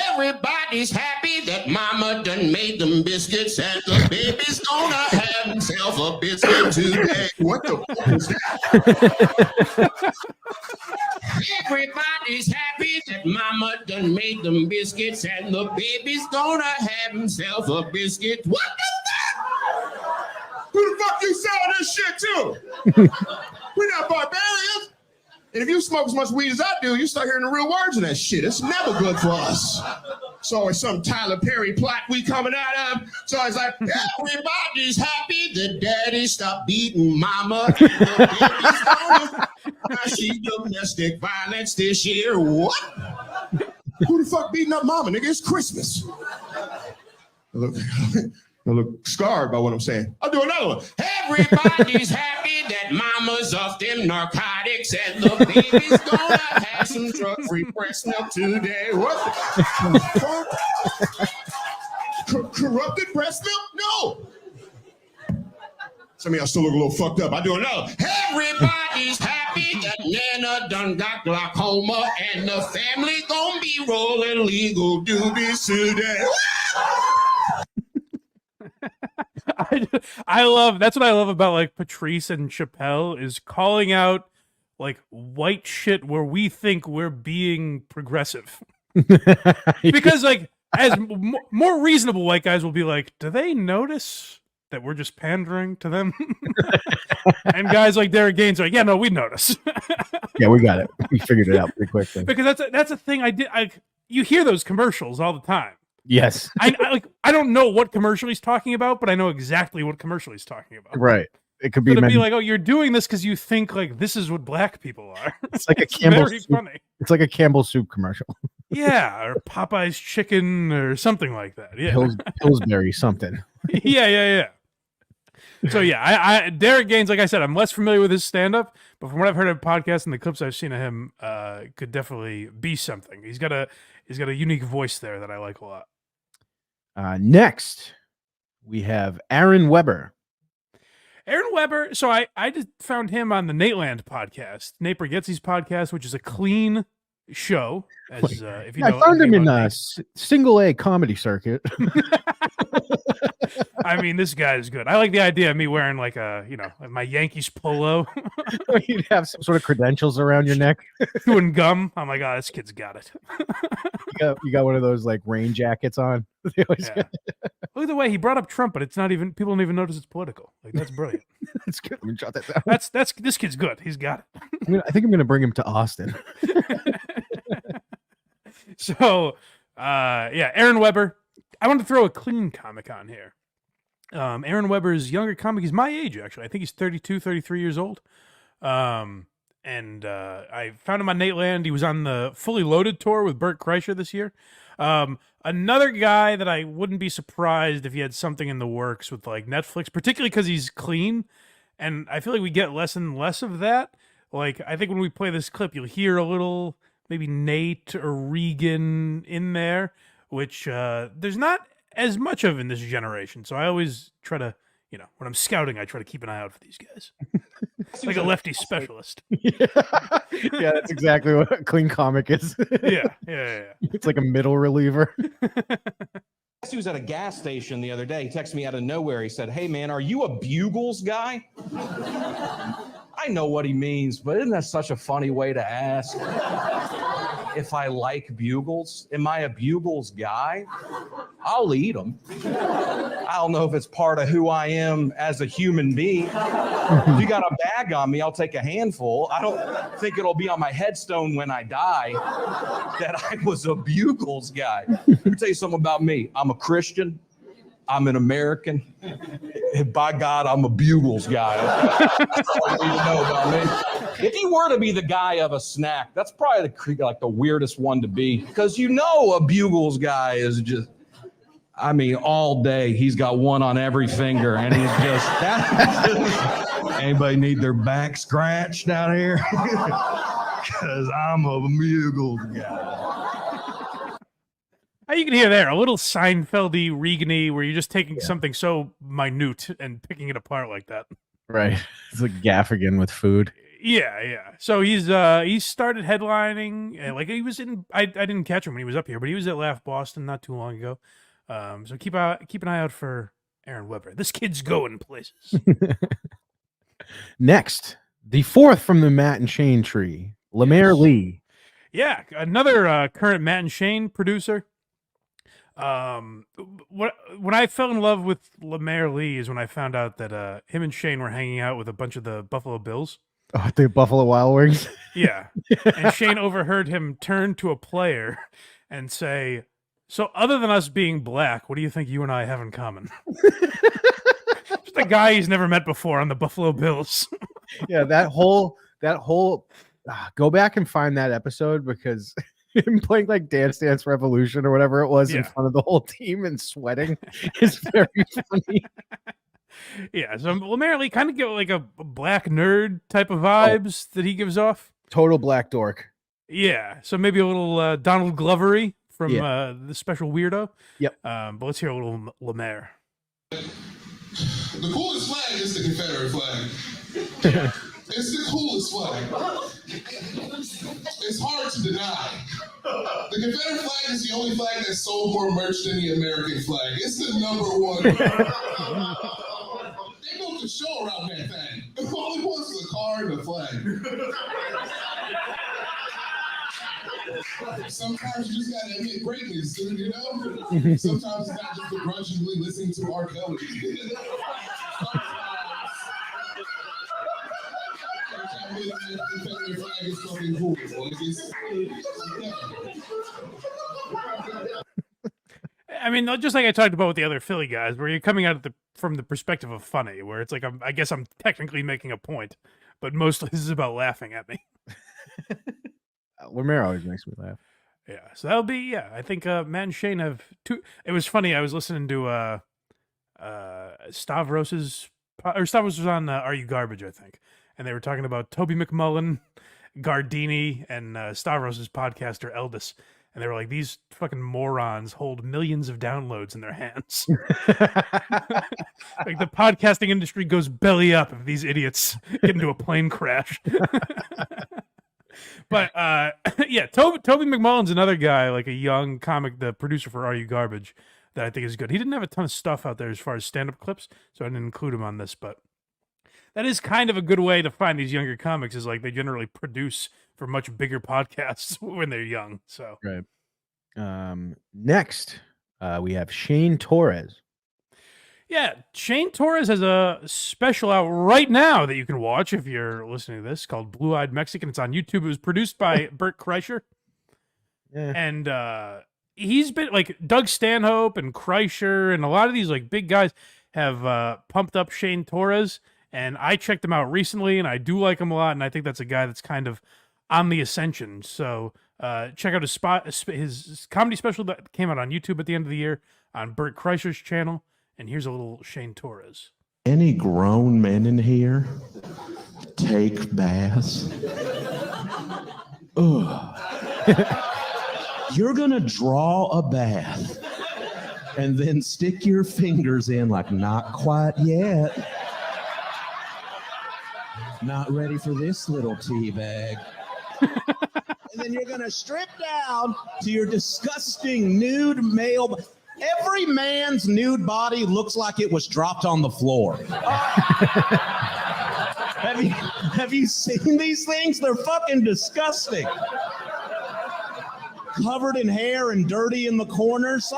everybody's happy that mama done made them biscuits and the baby's gonna have himself a biscuit today. What the fuck is that? Everybody's happy that mama done made them biscuits and the baby's gonna have himself a biscuit. What the fuck? Who the fuck you selling this shit to? We're not barbarians. And if you smoke as much weed as I do, you start hearing the real words of that shit. It's never good for us. It's always some Tyler Perry plot we coming out of. So it's like, everybody's happy that daddy stopped beating mama. She domestic violence this year. What? Who the fuck beating up mama, nigga? It's Christmas. Look, I look scarred by what I'm saying. I'll do another one. Everybody's happy that mama's off them narcotics and the baby's gonna have some drug-free breast milk today. What? Corrupted breast milk? No. Some of y'all still look a little fucked up. I do another. Everybody's happy that Nana done got glaucoma and the family gonna be rolling legal doobies today. I love that's what I love about like Patrice and Chappelle is calling out like white shit where we think we're being progressive. Because like as more reasonable white guys will be like, do they notice that we're just pandering to them? And guys like Derek Gaines are like, yeah, no, we notice. Yeah, we got it. We figured it out pretty quickly. Because that's a thing you hear those commercials all the time. Yes. I don't know what commercial he's talking about, but I know exactly what commercial he's talking about. Right. It could be, be like, oh, you're doing this because you think like this is what black people are. It's like a Campbell very soup. funny. It's like a Campbell soup commercial. Yeah, or Popeye's chicken or something like that. Yeah. Pillsbury something. Yeah. So yeah, I Derek Gaines, like I said, I'm less familiar with his stand-up, but from what I've heard of podcasts and the clips I've seen of him, could definitely be something. He's got a unique voice there that I like a lot. Next, we have Aaron Weber. Aaron Weber. So I just found him on the Nateland podcast, Nate Bargatze's podcast, which is a clean show. As if you know, I found him in a single A comedy circuit. I mean, this guy is good. I like the idea of me wearing like my Yankees polo. You'd have some sort of credentials around your neck. Chewing gum. I'm like, oh, this kid's got it. You got one of those like rain jackets on. Yeah. Look at the way he brought up Trump, but it's not even, people don't even notice it's political. Like, that's brilliant. That's good. I'm gonna jot that down. That's this kid's good. He's got it. I think I'm gonna bring him to Austin. So, Aaron Weber. I want to throw a clean comic on here. Aaron Weber's younger comic. He's my age, actually. I think he's 32, 33 years old. And I found him on Nateland. He was on the Fully Loaded tour with Bert Kreischer this year. Another guy that I wouldn't be surprised if he had something in the works with like Netflix, particularly because he's clean. And I feel like we get less and less of that. Like, I think when we play this clip, you'll hear a little maybe Nate or Regan in there, which there's not as much of in this generation. So I always try to, when I'm scouting, I try to keep an eye out for these guys. Like a lefty specialist. Yeah, that's exactly what a clean comic is. Yeah. It's like a middle reliever. He was at a gas station the other day. He texted me out of nowhere. He said, "Hey, man, are you a Bugles guy?" I know what he means, but isn't that such a funny way to ask? If I like Bugles, am I a Bugles guy? I'll eat them. I don't know if it's part of who I am as a human being. If you got a bag on me, I'll take a handful. I don't think it'll be on my headstone when I die that I was a Bugles guy. Let me tell you something about me. I'm a Christian. I'm an American. And by God, I'm a Bugles guy. That's all you need to know about me. If you were to be the guy of a snack, that's probably the weirdest one to be. Because a Bugles guy is just, all day he's got one on every finger. And he's just, anybody need their back scratched out here? Because I'm a Bugles guy. You can hear there a little Seinfeld-y, Regan-y, where you're just taking something so minute and picking it apart like that. Right. It's like Gaffigan with food. Yeah. So he started headlining. Like he was in. I didn't catch him when he was up here, but he was at Laugh Boston not too long ago. So keep an eye out for Aaron Weber. This kid's going places. Next, the fourth from the Matt and Shane tree, Lemaire Lee. Yeah, another current Matt and Shane producer. When I fell in love with Lemaire Lee is when I found out that him and Shane were hanging out with a bunch of the Buffalo Bills. Oh, the Buffalo Wild Wings? Yeah. And Shane overheard him turn to a player and say, "So other than us being black, what do you think you and I have in common?" Just a guy he's never met before on the Buffalo Bills. Yeah, that whole go back and find that episode because Him playing like Dance Dance Revolution or whatever it was in Yeah. front of the whole team and sweating is very funny. Yeah, so Lamar kind of get like a black nerd type of vibes that he gives off. Total black dork. Yeah, so maybe a little Donald Glovery from Yeah. the Special Weirdo. Yep. But let's hear a little Lamar. The coolest flag is the Confederate flag. It's the coolest flag. It's hard to deny. The Confederate flag is the only flag that sold more merch than the American flag. It's the number one. They built a show around that thing. All it was a car and a flag. Sometimes you just gotta admit greatness, dude, you know? Sometimes it's not just begrudgingly listening to R. Kelly. I mean, just like I talked about with the other Philly guys, where you're coming at it from the perspective of funny, where it's like I guess I'm technically making a point, but mostly this is about laughing at me. Lamar always makes me laugh. Yeah, so that'll be I think Matt and Shane have two. It was funny. I was listening to Stavros was on Are You Garbage, I think, and they were talking about Toby McMullen, Gardini, and Stavros's podcaster Eldis, and they were like, these fucking morons hold millions of downloads in their hands. Like the podcasting industry goes belly up if these idiots get into a plane crash. But yeah, Toby McMullen's another guy, like a young comic, the producer for Are You Garbage, that I think is good. He didn't have a ton of stuff out there as far as stand-up clips, so I didn't include him on this, but that is kind of a good way to find these younger comics, is like they generally produce for much bigger podcasts when they're young. So right. Next, we have Shane Torres. Yeah, Shane Torres has a special out right now that you can watch if you're listening to this, called Blue Eyed Mexican. It's on YouTube. It was produced by Bert Kreischer. Yeah. And he's been like Doug Stanhope and Kreischer and a lot of these like big guys have pumped up Shane Torres. And I checked him out recently and I do like him a lot. And I think that's a guy that's kind of on the ascension. So check out his comedy special that came out on YouTube at the end of the year on Bert Kreischer's channel. And here's a little Shane Torres. Any grown men in here take baths? Ugh. You're gonna draw a bath and then stick your fingers in like, not quite yet. Not ready for this little tea bag. And then you're gonna strip down to your disgusting nude male. Every man's nude body looks like it was dropped on the floor. Have you seen these things? They're fucking disgusting. Covered in hair and dirty in the corners.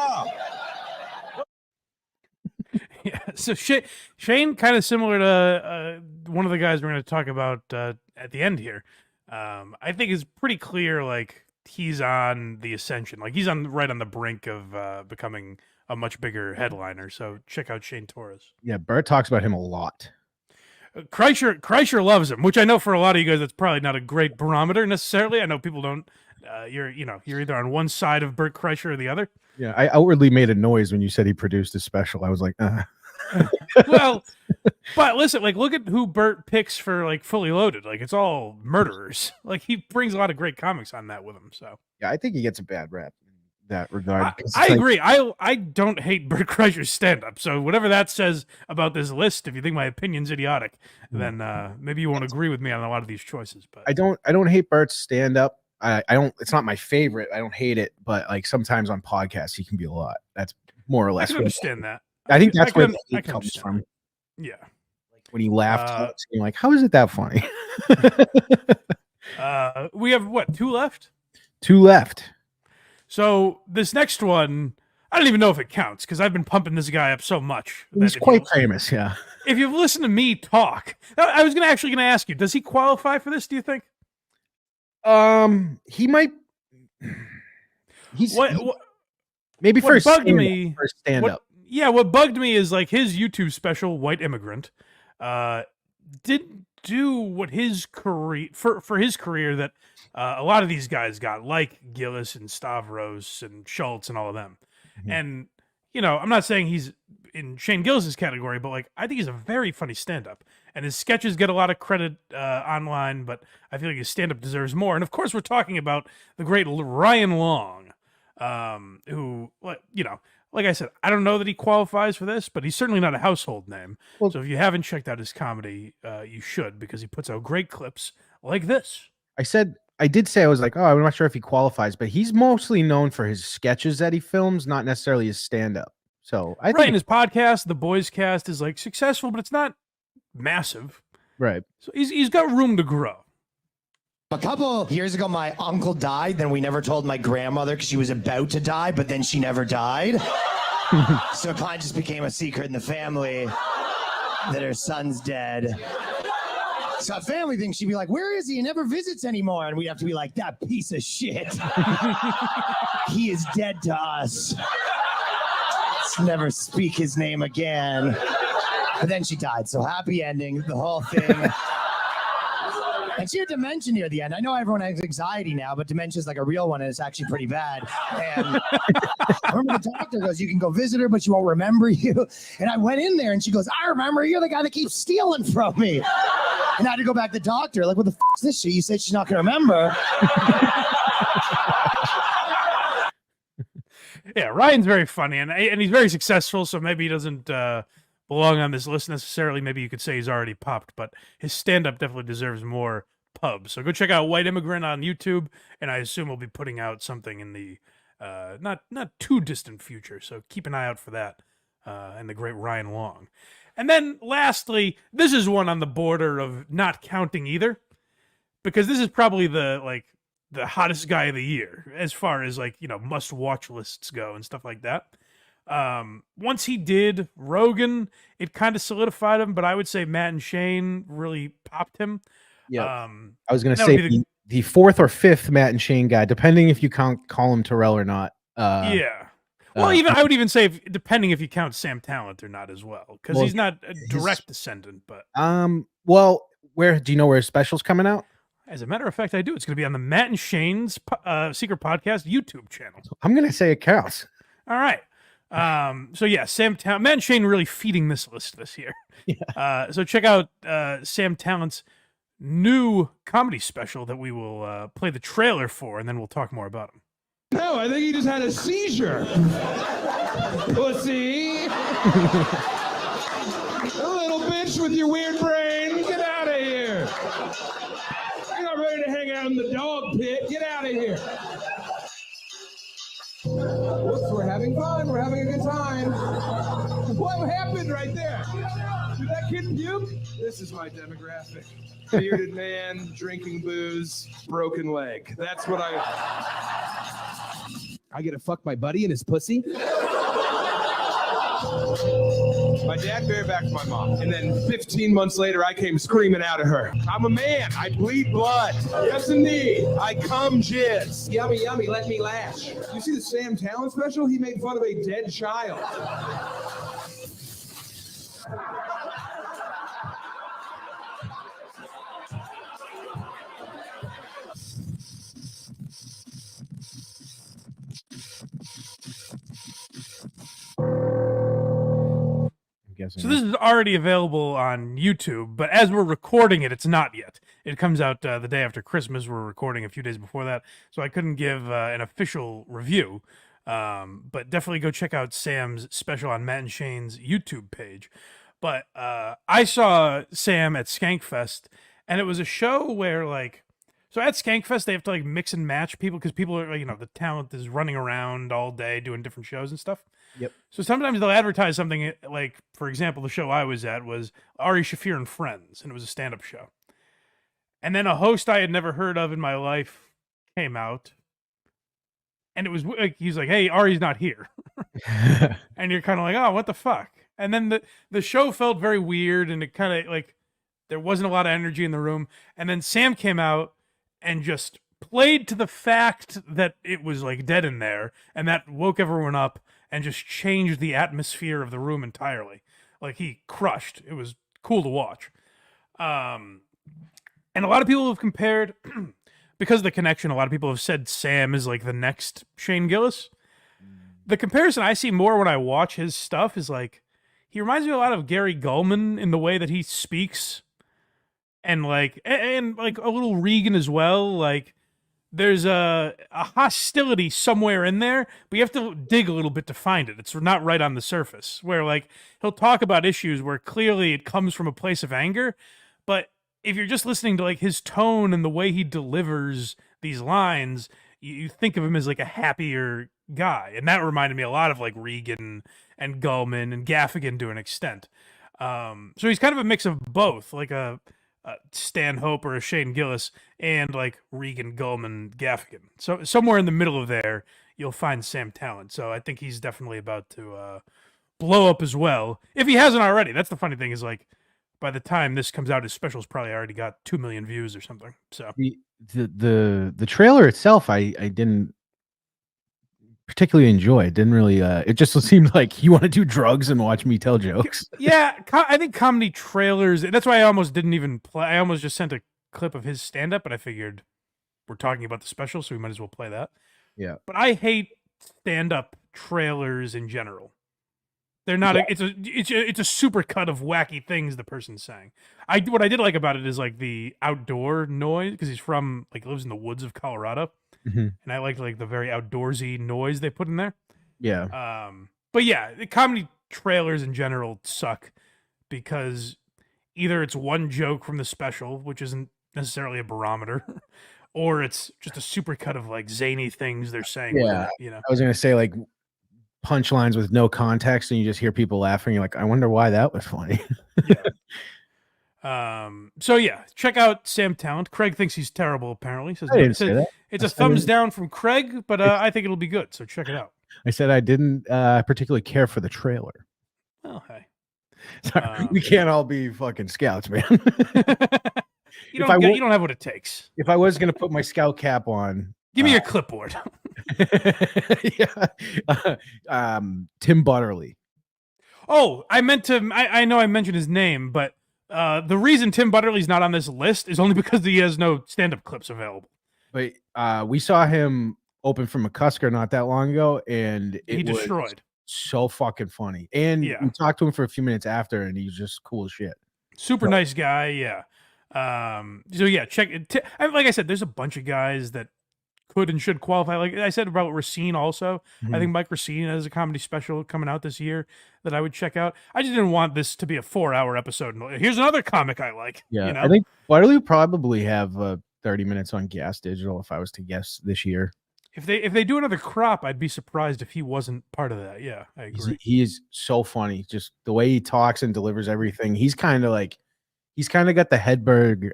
Yeah, so Shane kind of similar to one of the guys we're going to talk about at the end here. I think is pretty clear, like, he's on the ascension. Like, he's right on the brink of becoming a much bigger headliner. So check out Shane Torres. Yeah, Bert talks about him a lot. Kreischer loves him, which I know for a lot of you guys, that's probably not a great barometer necessarily. I know people don't. You're either on one side of Bert Kreischer or the other. Yeah, I outwardly made a noise when you said he produced a special. I was like, Well, but listen, like, look at who Bert picks for like Fully Loaded. Like, it's all murderers. Like, he brings a lot of great comics on that with him. So yeah, I think he gets a bad rap in that regard. I agree. I don't hate Bert Kreischer's stand-up. So whatever that says about this list, if you think my opinion's idiotic, then maybe you won't agree with me on a lot of these choices. But I don't hate Bert's stand-up. I don't. It's not my favorite. I don't hate it, but like sometimes on podcasts he can be a lot. That's more or less. I can understand that. I think that's where I it comes from. Yeah. Like when he laughed, you're like, how is it that funny? We have what, 2 left? 2 left. So this next one, I don't even know if it counts because I've been pumping this guy up so much. He's quite famous, yeah. If you've listened to me talk, I was actually gonna ask you, does he qualify for this? Do you think? He might. Maybe what for bugged me for stand-up. Yeah, what bugged me is like his YouTube special, White Immigrant, did do what his career for his career that a lot of these guys got, like Gillis and Stavros and Schultz and all of them. And I'm not saying he's in Shane Gillis's category, but like I think he's a very funny stand-up, and his sketches get a lot of credit online, but I feel like his stand-up deserves more. And of course, we're talking about the great Ryan Long, who, like I said, I don't know that he qualifies for this, but he's certainly not a household name. So if you haven't checked out his comedy, you should, because he puts out great clips like this. I did say, I was like, oh, I'm not sure if he qualifies, but he's mostly known for his sketches that he films, not necessarily his stand-up. So I think in his podcast, The Boys Cast, is like successful, but it's not massive. Right. So he's got room to grow. A couple years ago, my uncle died. Then we never told my grandmother because she was about to die, but then she never died. So it kind of just became a secret in the family that her son's dead. So a family thing, she'd be like, where is he? He never visits anymore. And we'd have to be like, that piece of shit. He is dead to us. Let's never speak his name again. But then she died. So happy ending, the whole thing. And she had dementia near the end. I know everyone has anxiety now, but dementia is like a real one, and it's actually pretty bad. And I remember the doctor goes, you can go visit her, but she won't remember you. And I went in there, and she goes, I remember you're the guy that keeps stealing from me. And I had to go back to the doctor. Like, what the f*** is this shit? You said she's not going to remember. Yeah, Ryan's very funny, and he's very successful, so maybe he doesn't belong on this list necessarily. Maybe you could say he's already popped, but his stand-up definitely deserves more pub. So go check out White Immigrant on YouTube, and I assume we'll be putting out something in the not too distant future, so keep an eye out for that, and the great Ryan Long. And then lastly, this is one on the border of not counting either, because this is probably the hottest guy of the year as far as must-watch lists go and stuff like that. Once he did Rogan, it kind of solidified him, but I would say Matt and Shane really popped him. Yeah. I was going to say the fourth or fifth Matt and Shane guy, depending if you call him Turle or not. Yeah. Well, I would even say depending if you count Sam Talent or not as well, because he's not a direct descendant. But well, where do you know where his special's coming out? As a matter of fact, I do. It's going to be on the Matt and Shane's Secret Podcast YouTube channel. I'm going to say it counts. All right. So yeah, Matt and Shane really feeding this list this year. Yeah. So check out Sam Talent's new comedy special that we will play the trailer for, and then we'll talk more about him. No, I think he just had a seizure. Pussy. A little bitch with your weird brain. Get out of here. You're not ready to hang out in the dog pit. Get out of here. Whoops, we're having fun. We're having a good time. What happened right there? Did that kid puke? This is my demographic. Bearded man, drinking booze, broken leg. That's what I get to fuck my buddy in his pussy? My dad bared back my mom, and then 15 months later, I came screaming out at her. I'm a man. I bleed blood. Yes, indeed. I cum jizz. Yummy, yummy. Let me lash. You see the Sam Talent special? He made fun of a dead child. So this is already available on YouTube, but as we're recording it, it's not yet. It comes out the day after Christmas. We're recording a few days before that, so I couldn't give an official review. But definitely go check out Sam's special on Matt and Shane's YouTube page. But I saw Sam at Skankfest, and it was a show where, so at Skankfest, they have to, mix and match people, because people are, the talent is running around all day doing different shows and stuff. Yep. So sometimes they'll advertise something for example, the show I was at was Ari Shaffir and Friends, and it was a stand-up show. And then a host I had never heard of in my life came out, and it was he's like, "Hey, Ari's not here," and you're kind of like, "Oh, what the fuck?" And then the show felt very weird, and it kind of there wasn't a lot of energy in the room. And then Sam came out and just played to the fact that it was dead in there, and that woke everyone up and just changed the atmosphere of the room entirely. He crushed. It was cool to watch. And a lot of people have compared, because of the connection, a lot of people have said Sam is like the next Shane Gillis. The comparison I see more when I watch his stuff is like, he reminds me a lot of Gary Gulman in the way that he speaks. And like a little Regan as well. Like, there's a hostility somewhere in there, but you have to dig a little bit to find it. It's not right on the surface, where like he'll talk about issues where clearly it comes from a place of anger, but if you're just listening to like his tone and the way he delivers these lines, you think of him as like a happier guy. And that reminded me a lot of like Regan and Gulman and Gaffigan to an extent. So he's kind of a mix of both, like a Stan Hope or a Shane Gillis and like Regan, Gulman, Gaffigan. So somewhere in the middle of there, you'll find Sam Talent. So I think he's definitely about to blow up as well, if he hasn't already. That's the funny thing, is like, by the time this comes out, his special's probably already got 2 million views or something. So the trailer itself, I didn't particularly enjoy. It didn't really. It just seemed like you want to do drugs and watch me tell jokes. Yeah, I think comedy trailers. That's why I almost didn't even play. I almost just sent a clip of his stand up, but I figured we're talking about the special, so we might as well play that. Yeah, but I hate stand up trailers in general. They're not. Yeah. It's a super cut of wacky things the person's saying. What I did like about it is like the outdoor noise, because he's from like, lives in the woods of Colorado, and I liked like the very outdoorsy noise they put in there. Yeah. But yeah, the comedy trailers in general suck, because either it's one joke from the special, which isn't necessarily a barometer, or it's just a super cut of like zany things they're saying. Yeah, you know. I was gonna say like punchlines with no context, and you just hear people laughing. You're like, I wonder why that was funny. So yeah, check out Sam Talent. Craig thinks he's terrible, apparently. I didn't say that. It's a thumbs down from Craig, but I think it'll be good, so check it out. I said I didn't particularly care for the trailer. Oh, hey. Sorry, we can't all be fucking scouts, man. You don't have what it takes. If I was gonna put my scout cap on, give me your clipboard. Yeah. Tim Butterly. Oh, I meant to. I know I mentioned his name, but the reason Tim Butterly's not on this list is only because he has no stand-up clips available. But we saw him open for McCusker not that long ago, and He destroyed. So fucking funny. And Yeah. we talked to him for a few minutes after, and he's just cool as shit. Super nice guy, yeah. So yeah, check it. Like I said, there's a bunch of guys that could and should qualify. Like I said about Racine also. I think Mike Racine has a comedy special coming out this year that I would check out. I just didn't want this to be a 4-hour episode. Here's another comic I like. Yeah, you know? I think Butterly would probably have 30 minutes on Gas Digital if I was to guess this year. If they do another crop, I'd be surprised if he wasn't part of that. Yeah, I agree. He is so funny. Just the way he talks and delivers everything. He's kind of got the Hedberg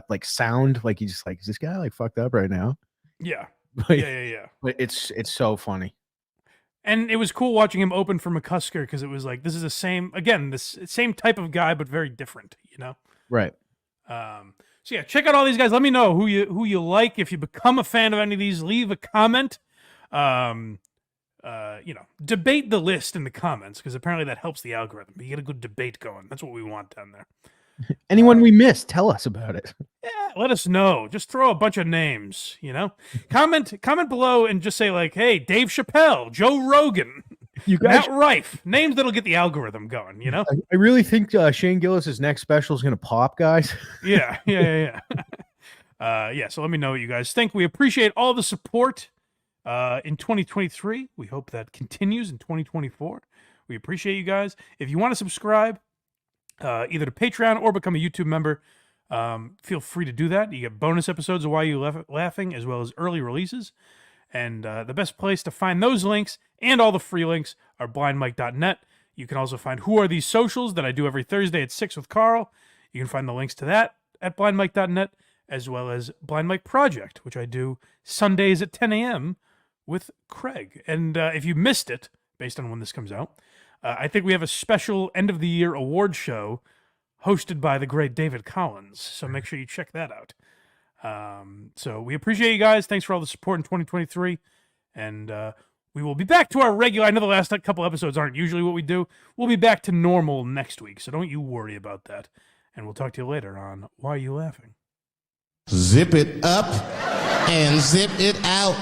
like sound. Like he's just like, is this guy like fucked up right now? Yeah. Like, Yeah. But it's so funny. And it was cool watching him open for McCusker, because it was like, this is the same type of guy, but very different, you know? Right. So yeah, check out all these guys. Let me know who you like. If you become a fan of any of these, leave a comment. Debate the list in the comments, because apparently that helps the algorithm. You get a good debate going. That's what we want down there. Anyone we missed, tell us about it. Yeah, let us know. Just throw a bunch of names, you know? Comment below and just say like, hey, Dave Chappelle, Joe Rogan, You guys, Matt Rife. Names that'll get the algorithm going, you know? I really think Shane Gillis's next special is going to pop, guys. Yeah. So let me know what you guys think. We appreciate all the support in 2023. We hope that continues in 2024. We appreciate you guys. If you want to subscribe, either to Patreon or become a YouTube member, feel free to do that. You get bonus episodes of Why You Laughing, as well as early releases. And the best place to find those links and all the free links are blindmike.net. You can also find Who Are These Socials that I do every Thursday at 6 with Carl. You can find the links to that at blindmike.net, as well as Blind Mike Project, which I do Sundays at 10 a.m. with Craig. And if you missed it, based on when this comes out, I think we have a special end-of-the-year award show hosted by the great David Collins. So make sure you check that out. So we appreciate you guys. Thanks for all the support in 2023. And we will be back to our regular. I know the last couple episodes aren't usually what we do. We'll be back to normal next week, so don't you worry about that. And we'll talk to you later on Why Are You Laughing? Zip it up and zip it out.